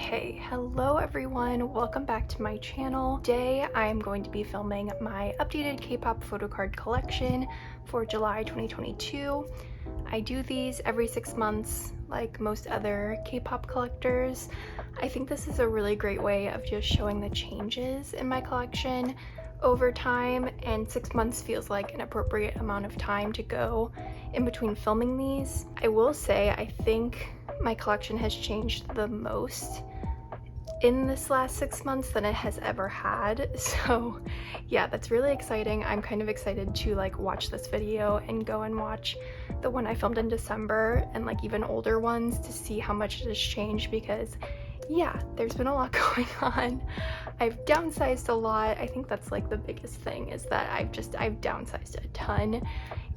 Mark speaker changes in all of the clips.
Speaker 1: Okay, hello everyone, welcome back to my channel. Today I am going to be filming my updated K-pop photocard collection for July 2022. I do these every 6 months like most other K-pop collectors. I think this is a really great way of just showing the changes in my collection over time, and 6 months feels like an appropriate amount of time to go in between filming these. I will say I think my collection has changed the most in this last 6 months than it has ever had, so yeah, that's really exciting. I'm kind of excited to like watch this video and go and watch the one I filmed in December and like even older ones to see how much it has changed, because yeah, there's been a lot going on. I've downsized a lot. I think that's like the biggest thing, is that I've downsized a ton,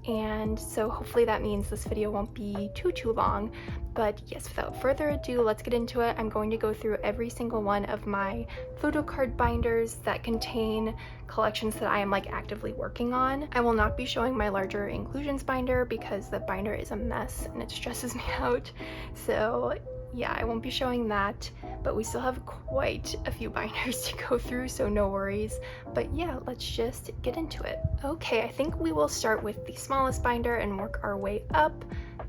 Speaker 1: and so hopefully that means this video won't be too long. But yes, without further ado, let's get into it. I'm going to go through every single one of my photocard binders that contain collections that I am like actively working on. I will not be showing my larger inclusions binder because the binder is a mess and it stresses me out, so yeah, I won't be showing that, but we still have quite a few binders to go through, so no worries. But yeah, let's just get into it. Okay, I think we will start with the smallest binder and work our way up.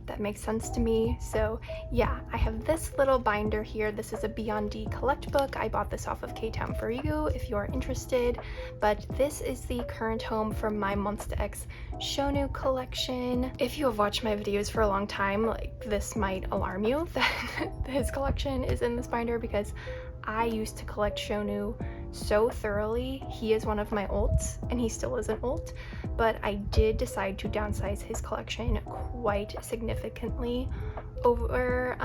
Speaker 1: That makes sense to me. So yeah, I have this little binder here. This is a Beyond D collect book. I bought this off of K-Town for You if you are interested, but this is the current home from my Monsta X shownu collection. If you have watched my videos for a long time, like this might alarm you that his collection is in this binder, because I used to collect shownu so thoroughly. He is one of my ults and he still is an ult, but I did decide to downsize his collection quite significantly over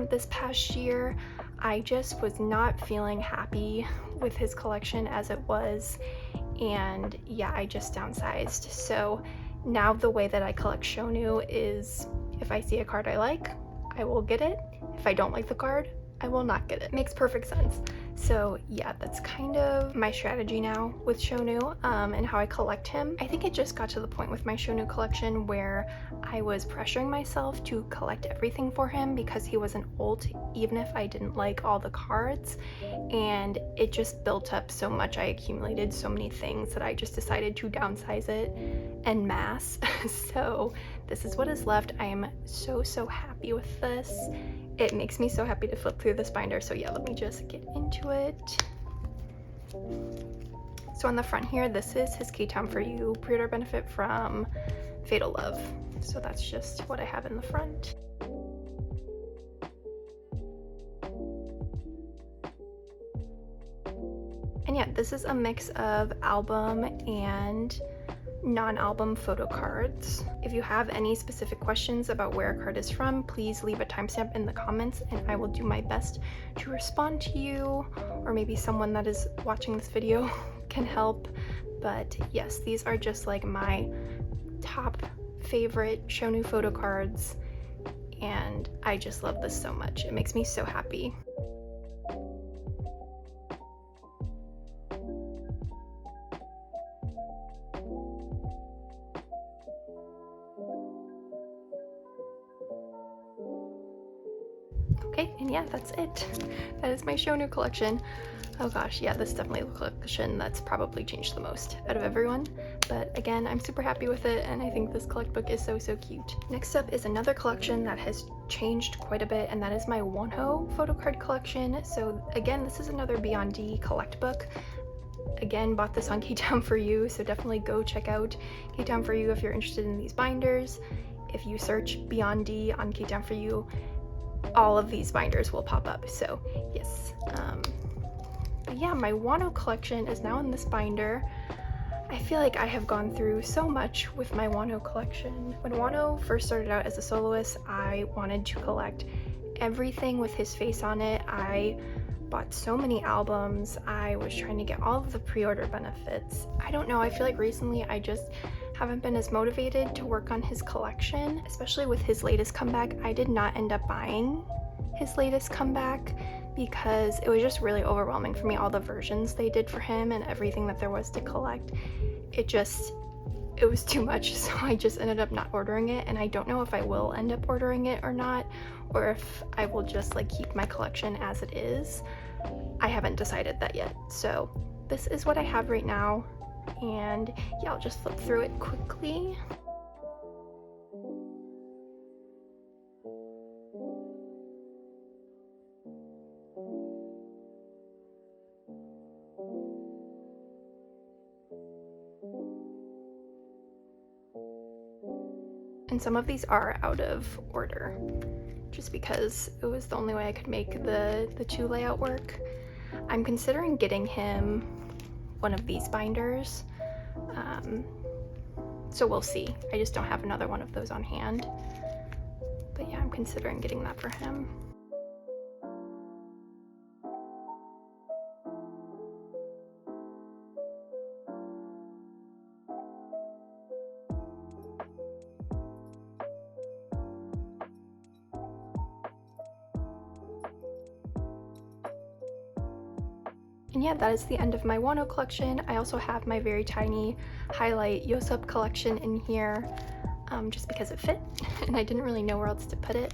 Speaker 1: this past year. I just was not feeling happy with his collection as it was, and yeah, I just downsized. So now the way that I collect shownu is, if I see a card I like, I will get it. If I don't like the card, I will not get it. Makes perfect sense. So yeah, that's kind of my strategy now with shownu and how I collect him. I think it just got to the point with my shownu collection where I was pressuring myself to collect everything for him because he was an ult, even if I didn't like all the cards, and it just built up so much. I accumulated so many things that I just decided to downsize it en masse. So this is what is left. I am so happy with this. It makes me so happy to flip through this binder. So yeah, let me just get into it. So on the front here, this is his K-Town for You pre-order benefit from Fatal Love. So that's just what I have in the front. And yeah, this is a mix of album and non-album photo cards. If you have any specific questions about where a card is from, please leave a timestamp in the comments and I will do my best to respond to you, or maybe someone that is watching this video can help. But yes, these are just like my top favorite shownu photo cards, and I just love this so much. It makes me so happy. Okay, and yeah, that's it. That is my shownu collection. Oh gosh, yeah, this is definitely the collection that's probably changed the most out of everyone. But again, I'm super happy with it, and I think this collect book is so cute. Next up is another collection that has changed quite a bit, and that is my wonho photocard collection. So again, this is another Beyond D collect book. Again, bought this on K-Town for You, so definitely go check out K-Town for You if you're interested in these binders. If you search Beyond D on K-Town for You, all of these binders will pop up. So yes, but yeah, my wonho collection is now in this binder. I feel like I have gone through so much with my wonho collection. When wonho first started out as a soloist, I wanted to collect everything with his face on it. I bought so many albums. I was trying to get all of the pre-order benefits. I don't know, I feel like recently I just haven't been as motivated to work on his collection, especially with his latest comeback. I did not end up buying his latest comeback because it was just really overwhelming for me, all the versions they did for him and everything that there was to collect. It it was too much, so I just ended up not ordering it, and I don't know if I will end up ordering it or not, or if I will just like keep my collection as it is. I haven't decided that yet. So this is what I have right now, and yeah, I'll just flip through it quickly. And some of these are out of order, just because it was the only way I could make the two layout work. I'm considering getting him one of these binders, so we'll see. I just don't have another one of those on hand, but yeah, I'm considering getting that for him. And yeah, that is the end of my wonho collection. I also have my very tiny highlight Yosub collection in here, just because it fit, and I didn't really know where else to put it.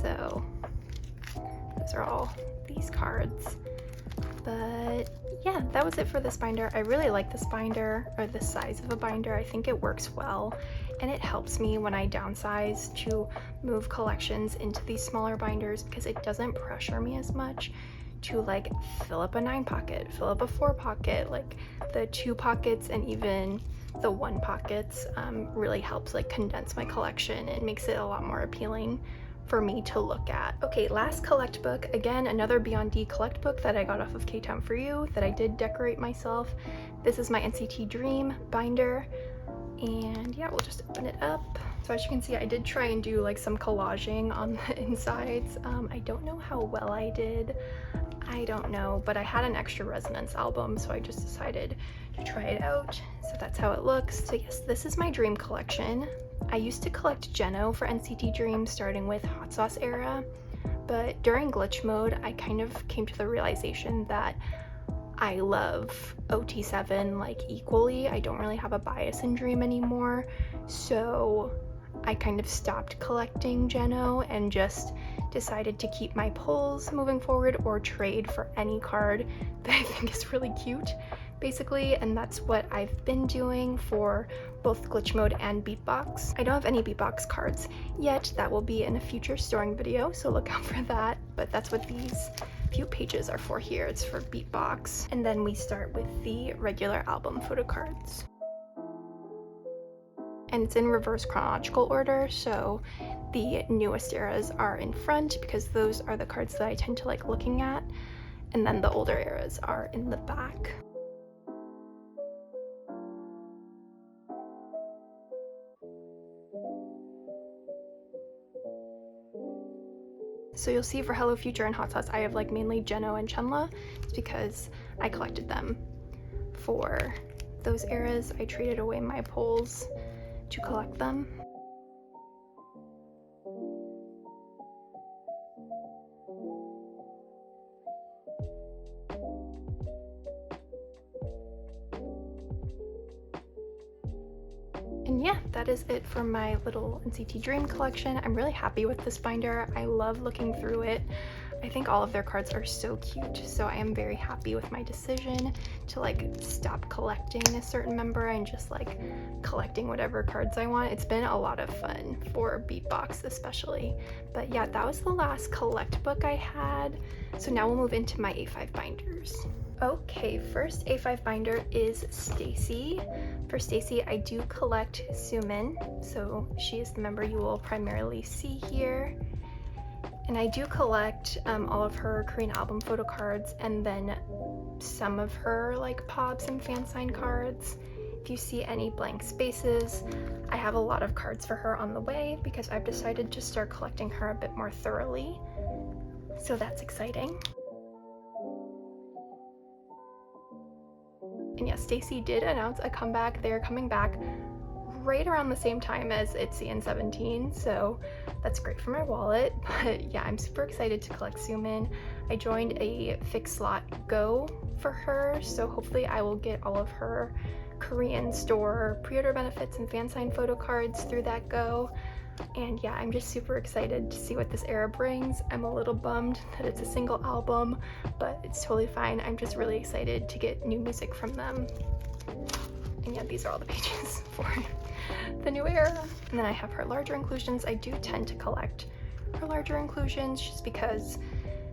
Speaker 1: So those are all these cards. But yeah, that was it for this binder. I really like this binder, or this size of a binder. I think it works well, and it helps me when I downsize to move collections into these smaller binders, because it doesn't pressure me as much to like fill up a 9 pocket, fill up a 4 pocket. Like the 2 pockets and even the 1 pockets really helps like condense my collection and makes it a lot more appealing for me to look at. Okay, last collect book, again another Beyond D collect book that I got off of K-Town For You that I did decorate myself. This is my NCT Dream binder, and yeah, we'll just open it up. So as you can see, I did try and do like some collaging on the insides. I don't know how well I did, I don't know, but I had an extra resonance album, so I just decided to try it out. So that's how it looks. So yes, this is my dream collection. I used to collect Jihyo for NCT Dream, starting with Hot Sauce era, but during glitch mode, I kind of came to the realization that I love OT7 like equally. I don't really have a bias in Dream anymore, so I kind of stopped collecting Jihyo and just decided to keep my pulls moving forward or trade for any card that I think is really cute, basically, and that's what I've been doing for both glitch mode and beatbox. I don't have any beatbox cards yet. That will be in a future storing video, so look out for that, but that's what these few pages are for here. It's for beatbox, and then we start with the regular album photo cards. And it's in reverse chronological order, so the newest eras are in front because those are the cards that I tend to like looking at, and then the older eras are in the back. So you'll see for Hello Future and Hot Sauce, I have like mainly Jihyo and Chenle. It's because I collected them for those eras. I traded away my pulls to collect them. And yeah, that is it for my little NCT Dream collection. I'm really happy with this binder. I love looking through it. I think all of their cards are so cute, so I am very happy with my decision to like stop collecting a certain member and just like collecting whatever cards I want. It's been a lot of fun for beatbox especially. But yeah, that was the last collect book I had. So now we'll move into my A5 binders. Okay, first A5 binder is Stacey. For Stacey, I do collect Sumin, so she is the member you will primarily see here. And I do collect all of her Korean album photo cards, and then some of her like pops and fan sign cards. If you see any blank spaces, I have a lot of cards for her on the way because I've decided to start collecting her a bit more thoroughly. So that's exciting. And yeah, Stacey did announce a comeback. They're coming back right around the same time as itzy and 17, so that's great for my wallet. But yeah, I'm super excited to collect Sumin. I joined a fixed slot go for her, so hopefully I will get all of her Korean store pre-order benefits and fan sign photo cards through that go. And yeah, I'm just super excited to see what this era brings. I'm a little bummed that it's a single album, but it's totally fine. I'm just really excited to get new music from them. And yeah, these are all the pages for the new era. And then I have her larger inclusions. I do tend to collect her larger inclusions just because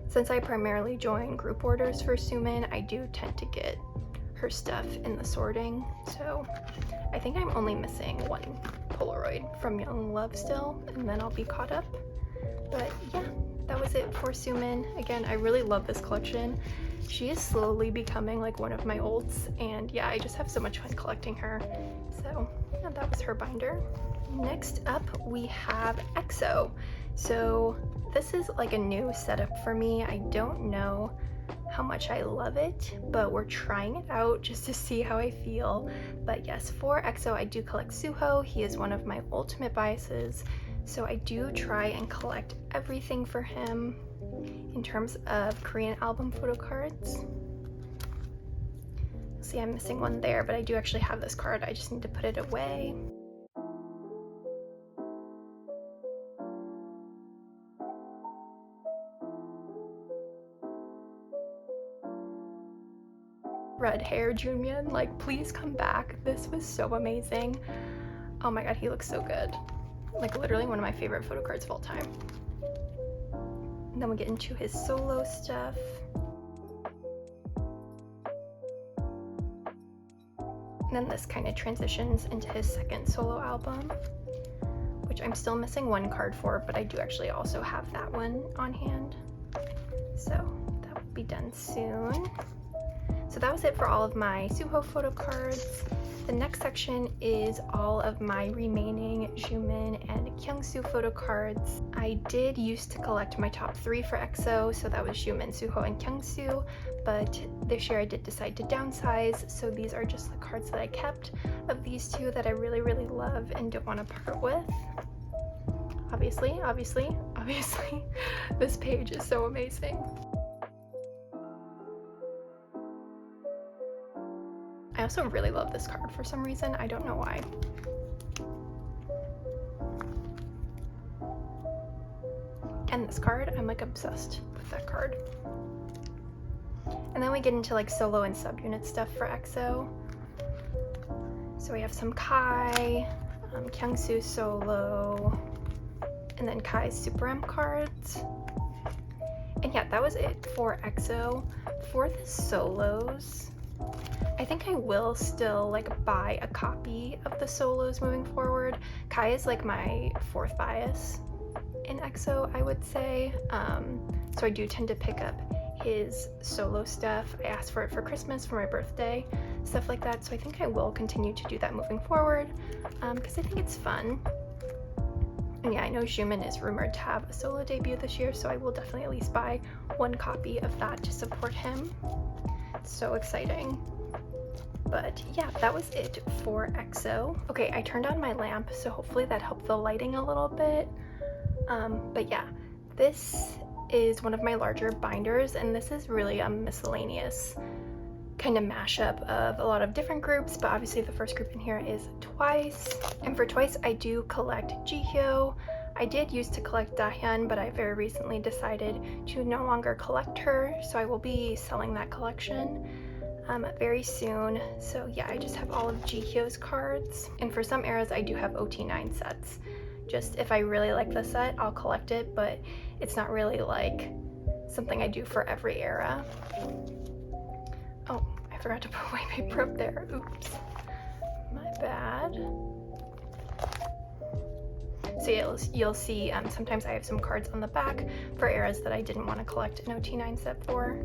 Speaker 1: since I primarily join group orders for Sumin, I do tend to get her stuff in the sorting. So I think I'm only missing one Polaroid from Young Love still, and then I'll be caught up. But yeah, that was it for Sumin. Again, I really love this collection. She is slowly becoming like one of my ults, and yeah, I just have so much fun collecting her. So yeah, that was her binder. Next up, we have EXO. So this is like a new setup for me. I don't know how much I love it, but we're trying it out just to see how I feel. But yes, for EXO, I do collect Suho. He is one of my ultimate biases, so I do try and collect everything for him in terms of Korean album photo cards. See, I'm missing one there, but I do actually have this card. I just need to put it away. Red hair Junmyeon, like please come back. This was so amazing. Oh my god, he looks so good. Like literally one of my favorite photo cards of all time. And then we get into his solo stuff. And then this kind of transitions into his second solo album, which I'm still missing one card for, but I do actually also have that one on hand. So that will be done soon. So that was it for all of my Suho photo cards. The next section is all of my remaining Jimin and Kyungsu photo cards. I did used to collect my top 3 for EXO, so that was Jimin, Suho, and Kyungsu, but this year I did decide to downsize, so these are just the cards that I kept of these two that I really, really love and don't want to part with. Obviously, this page is so amazing. I also really love this card for some reason. I don't know why. And this card, I'm like obsessed with that card. And then we get into like solo and subunit stuff for EXO. So we have some Kai, Kyungsu solo, and then Kai's Super M cards. And yeah, that was it for EXO. For the solos, I think I will still like buy a copy of the solos moving forward. Kai is like my 4th bias in EXO, I would say. So I do tend to pick up his solo stuff. I asked for it for Christmas, for my birthday, stuff like that. So I think I will continue to do that moving forward because I think it's fun. And yeah, I know Jimin is rumored to have a solo debut this year, so I will definitely at least buy one copy of that to support him. It's so exciting. But yeah, that was it for EXO. Okay, I turned on my lamp, so hopefully that helped the lighting a little bit. But yeah, this is one of my larger binders, and this is really a miscellaneous kind of mashup of a lot of different groups, but obviously the first group in here is Twice. And for Twice, I do collect Jihyo. I did used to collect Jaehyun, but I very recently decided to no longer collect her, so I will be selling that collection very soon. So yeah, I just have all of Jihyo's cards, and for some eras I do have OT9 sets. Just if I really like the set, I'll collect it, but it's not really like something I do for every era. Oh, I forgot to put white paper up there. Oops, my bad. So yeah, you'll see sometimes I have some cards on the back for eras that I didn't want to collect an OT9 set for.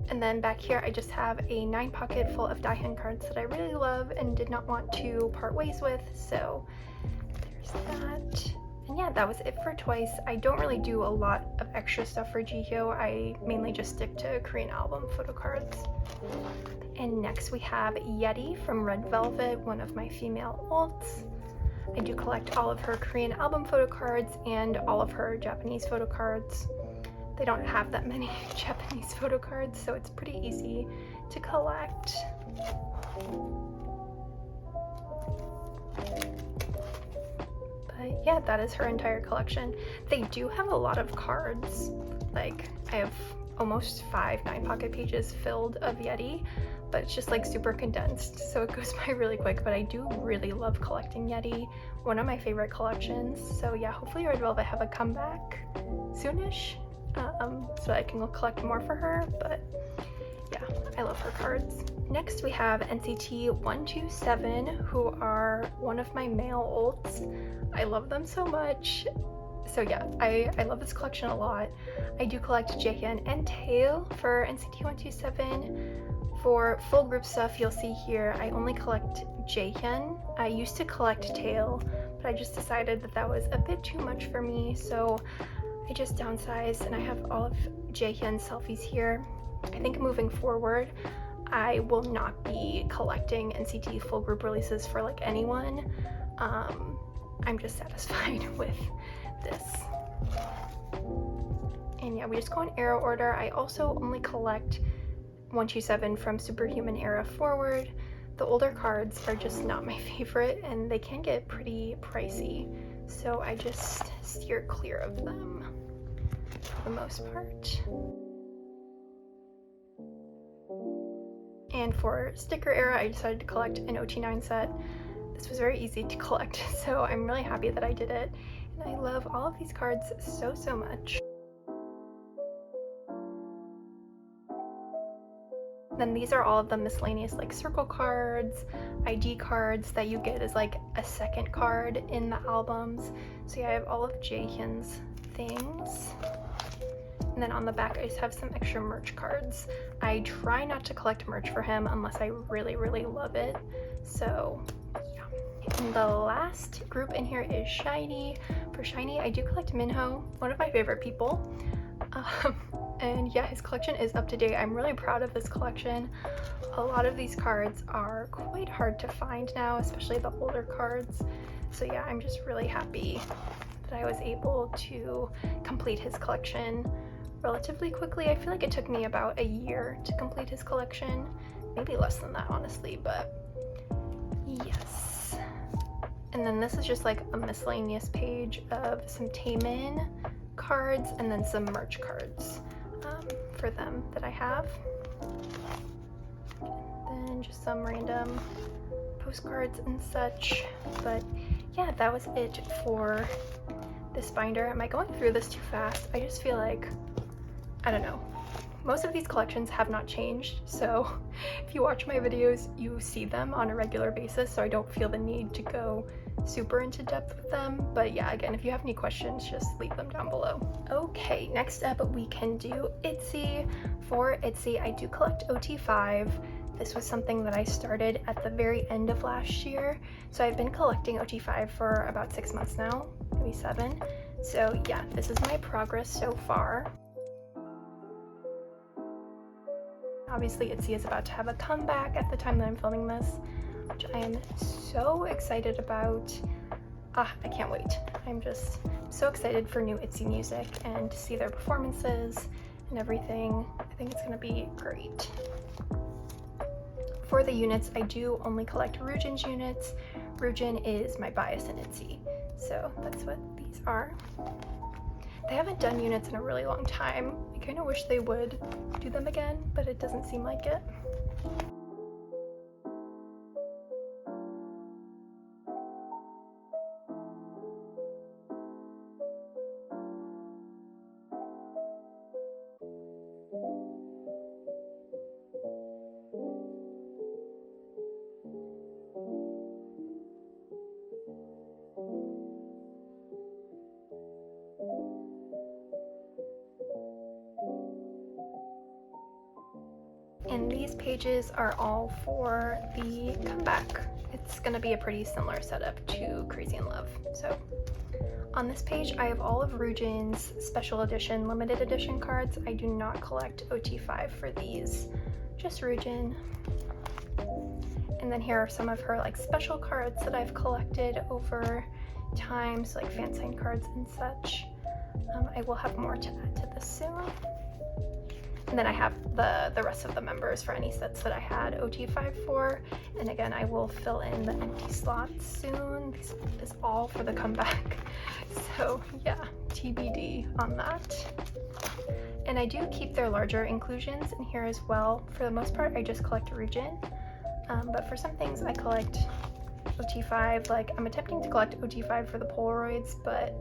Speaker 1: And then back here I just have a 9 pocket full of Jaehyun cards that I really love and did not want to part ways with, so there's that. And yeah, that was it for Twice. I don't really do a lot of extra stuff for Jihyo. I mainly just stick to Korean album photo cards. And next we have Yeri from Red Velvet, one of my female alts. I do collect all of her Korean album photo cards and all of her Japanese photo cards. They don't have that many Japanese photo cards, so it's pretty easy to collect. But yeah, that is her entire collection. They do have a lot of cards. Like, I have almost 5 9-pocket pages filled of Yeri, but it's just like super condensed, so it goes by really quick. But I do really love collecting Yeri, one of my favorite collections. So yeah, hopefully Red Velvet have a comeback soonish, so I can collect more for her. But yeah, I love her cards. Next we have NCT 127, who are one of my male ults. I love them so much. So yeah, I love this collection a lot. I do collect Jaehyun and Taeil for NCT 127. For full group stuff, you'll see here, I only collect Jaehyun. I used to collect Taeil, but I just decided that that was a bit too much for me, so I just downsized, and I have all of Jaehyun's selfies here. I think moving forward, I will not be collecting NCT full group releases for like anyone. I'm just satisfied with this. And yeah, we just go in era order. I also only collect 127 from Superhuman era forward. The older cards are just not my favorite, and they can get pretty pricey, so I just steer clear of them for the most part. And for sticker era, I decided to collect an OT9 set. This was very easy to collect, so I'm really happy that I did it. And I love all of these cards so much. Then these are all of the miscellaneous like circle cards, ID cards that you get as like a second card in the albums. So yeah, I have all of Jaehyun's things. And then on the back, I just have some extra merch cards. I try not to collect merch for him unless I really love it. So yeah. And the last group in here is Shinee. For Shinee, I do collect Minho, one of my favorite people. And yeah, his collection is up to date. I'm really proud of this collection. A lot of these cards are quite hard to find now, especially the older cards. So yeah, I'm just really happy that I was able to complete his collection relatively quickly. I feel like it took me about a year to complete his collection. Maybe less than that, honestly, but yes. And then this is just like a miscellaneous page of some Taemin cards and then some merch cards for them that I have. And then just some random postcards and such. But yeah, that was it for this binder. Am I going through this too fast? I just feel like, I don't know. Most of these collections have not changed, so if you watch my videos, you see them on a regular basis, so I don't feel the need to go super into depth with them. But yeah, again, if you have any questions, just leave them down below. Okay, next up we can do itzy. For itzy, I do collect OT5. This was something that I started at the very end of last year, so I've been collecting OT5 for about 6 months now, maybe 7. So yeah, this is my progress so far. Obviously, itzy is about to have a comeback at the time that I'm filming this, which I am so excited about. I can't wait. I'm just so excited for new itzy music and to see their performances and everything. I think it's gonna be great. For the units, I do only collect Ryujin's units. Ryujin is my bias in itzy, so that's what these are. They haven't done units in a really long time. I kind of wish they would do them again, but it doesn't seem like it. And these pages are all for the comeback. It's gonna be a pretty similar setup to Crazy in Love. So On this page, I have all of Ryujin's special edition, limited edition cards. I do not collect OT5 for these, just Ryujin. And then here are some of her like special cards that I've collected over time, so like fan sign cards and such. I will have more to add to this soon. And then I have the rest of the members for any sets that I had OT5 for. And again, I will fill in the empty slots soon. This is all for the comeback. So yeah, TBD on that. And I do keep their larger inclusions in here as well. For the most part, I just collect Ryujin. But for some things I collect OT5, like I'm attempting to collect OT5 for the Polaroids, but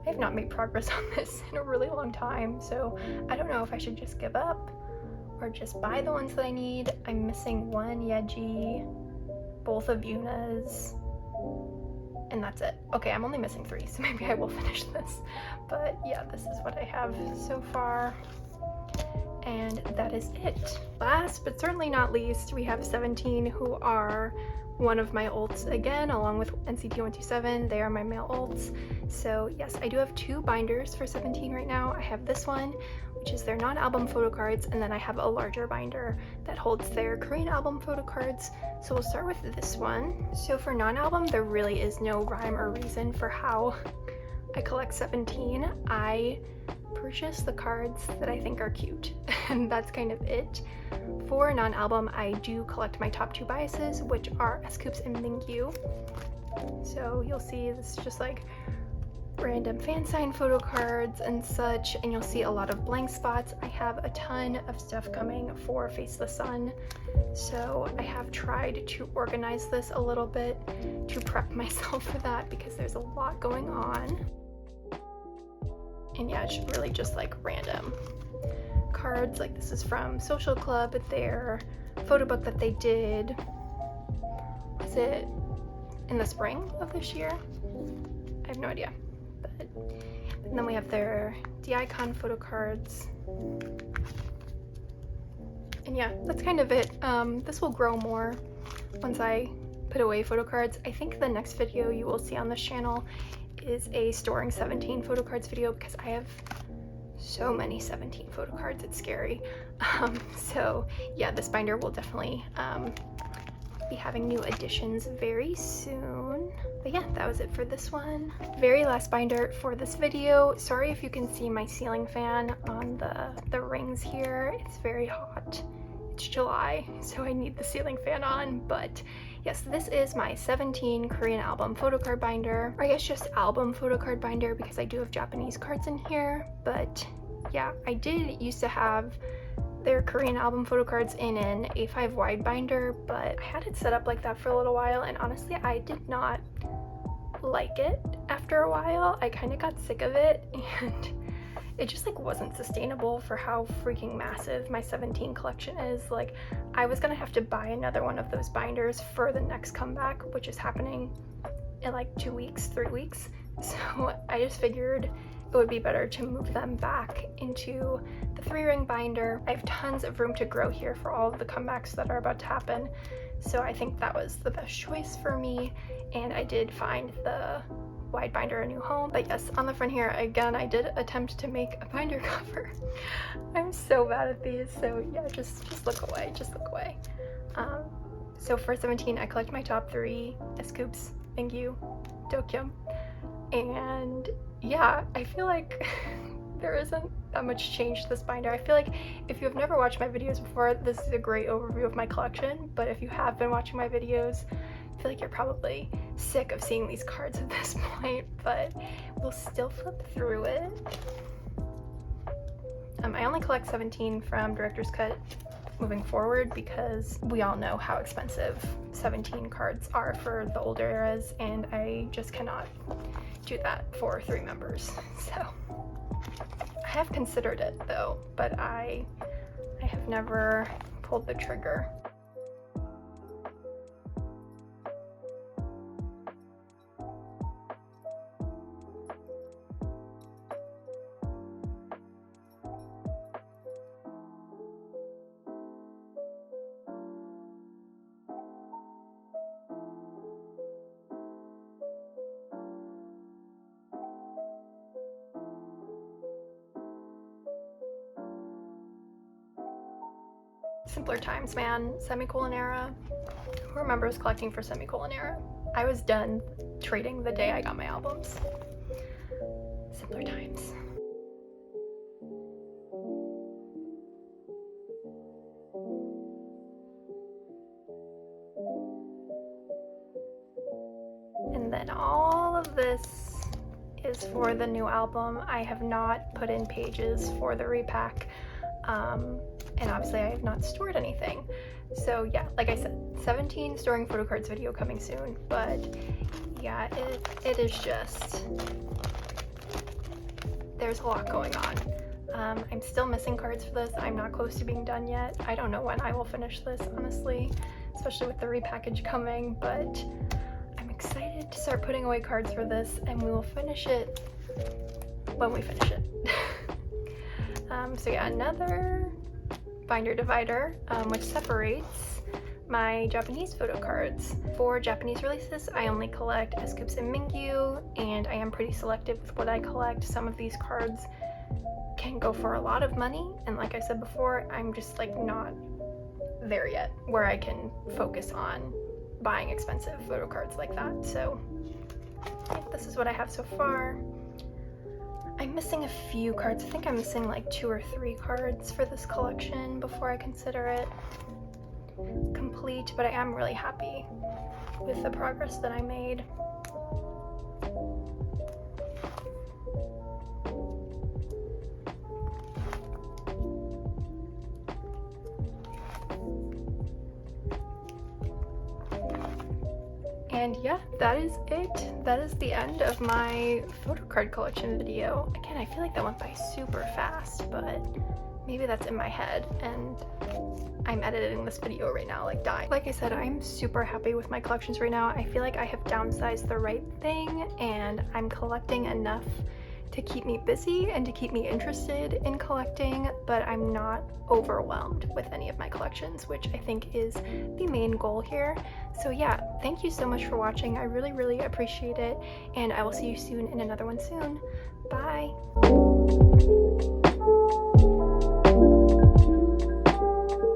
Speaker 1: I have not made progress on this in a really long time, so I don't know if I should just give up or just buy the ones that I need. I'm missing one Yeji, both of Yuna's, and that's it. Okay, I'm only missing 3, so maybe I will finish this. But yeah, this is what I have so far, and that is it. Last but certainly not least, we have 17, who are one of my ults again, along with NCT127. They are my male ults. So yes, I do have 2 binders for 17 right now. I have this one, which is their non-album photo cards, and then I have a larger binder that holds their Korean album photo cards. So we'll start with this one. So for non-album, there really is no rhyme or reason for how I collect 17. I purchase the cards that I think are cute, and that's kind of it. For non-album, I do collect my top 2 biases, which are scoups and mingyu. So you'll see this is just like random fan sign photo cards and such, and you'll see a lot of blank spots. I have a ton of stuff coming for Face the Sun, so I have tried to organize this a little bit to prep myself for that because there's a lot going on. And yeah, it's really just like random cards. Like this is from Social Club, their photo book that they did, was it in the spring of this year? I have no idea. And then we have their D-Icon photo cards. And yeah, that's kind of it. This will grow more once I put away photo cards. I think the next video you will see on this channel is a storing 17 photo cards video, because I have so many 17 photo cards, it's scary. So yeah, this binder will definitely be having new additions very soon. But yeah, that was it for this one. Very last binder for this video. Sorry if you can see my ceiling fan on the rings here. It's very hot. It's July, so I need the ceiling fan on. But yes, this is my 17 Korean album photo card binder, or I guess just album photo card binder, because I do have Japanese cards in here. But yeah, I did used to have their Korean album photo cards in an A5 wide binder, but I had it set up like that for a little while, and honestly I did not like it after a while. I kind of got sick of it, and it just like wasn't sustainable for how freaking massive my 17 collection is. Like I was gonna have to buy another one of those binders for the next comeback, which is happening in like 2 weeks, 3 weeks. So I just figured it would be better to move them back into the 3-ring binder. I have tons of room to grow here for all of the comebacks that are about to happen, so I think that was the best choice for me, and I did find the wide binder a new home. But yes, on the front here, again, I did attempt to make a binder cover. I'm so bad at these, so yeah, just look away, just look away. So for 17, I collect my top 3, scoups, mingyu, dokyeom, and yeah, I feel like there isn't that much change to this binder. I feel like if you have never watched my videos before, this is a great overview of my collection, but if you have been watching my videos, I feel like you're probably sick of seeing these cards at this point, but we'll still flip through it. I only collect 17 from Director's Cut moving forward, because we all know how expensive 17 cards are for the older eras, and I just cannot do that for 3 members. So I have considered it though, but I have never pulled the trigger. Simpler times, man. Semicolon era. Who remembers collecting for semicolon era? I was done trading the day I got my albums. Simpler times. And then all of this is for the new album. I have not put in pages for the repack, and obviously I have not stored anything. So yeah, like I said, 17 storing photo cards video coming soon, but yeah, it is just, there's a lot going on. I'm still missing cards for this. I'm not close to being done yet. I don't know when I will finish this, honestly, especially with the repackage coming, but I'm excited to start putting away cards for this, and we will finish it when we finish it. So yeah, another binder divider, which separates my Japanese photo cards. For Japanese releases, I only collect scoups and mingyu, and I am pretty selective with what I collect. Some of these cards can go for a lot of money, and like I said before, I'm just like not there yet where I can focus on buying expensive photo cards like that. So this is what I have so far. I'm missing a few cards. I think I'm missing like 2 or 3 cards for this collection before I consider it complete, but I am really happy with the progress that I made. And yeah, that is it. That is the end of my photo card collection video. Again, I feel like that went by super fast, but maybe that's in my head and I'm editing this video right now, like dying. Like I said, I'm super happy with my collections right now. I feel like I have downsized the right thing, and I'm collecting enough to keep me busy and to keep me interested in collecting, but I'm not overwhelmed with any of my collections, which I think is the main goal here. So yeah, thank you so much for watching. I really, really appreciate it, and I will see you soon in another one soon. Bye!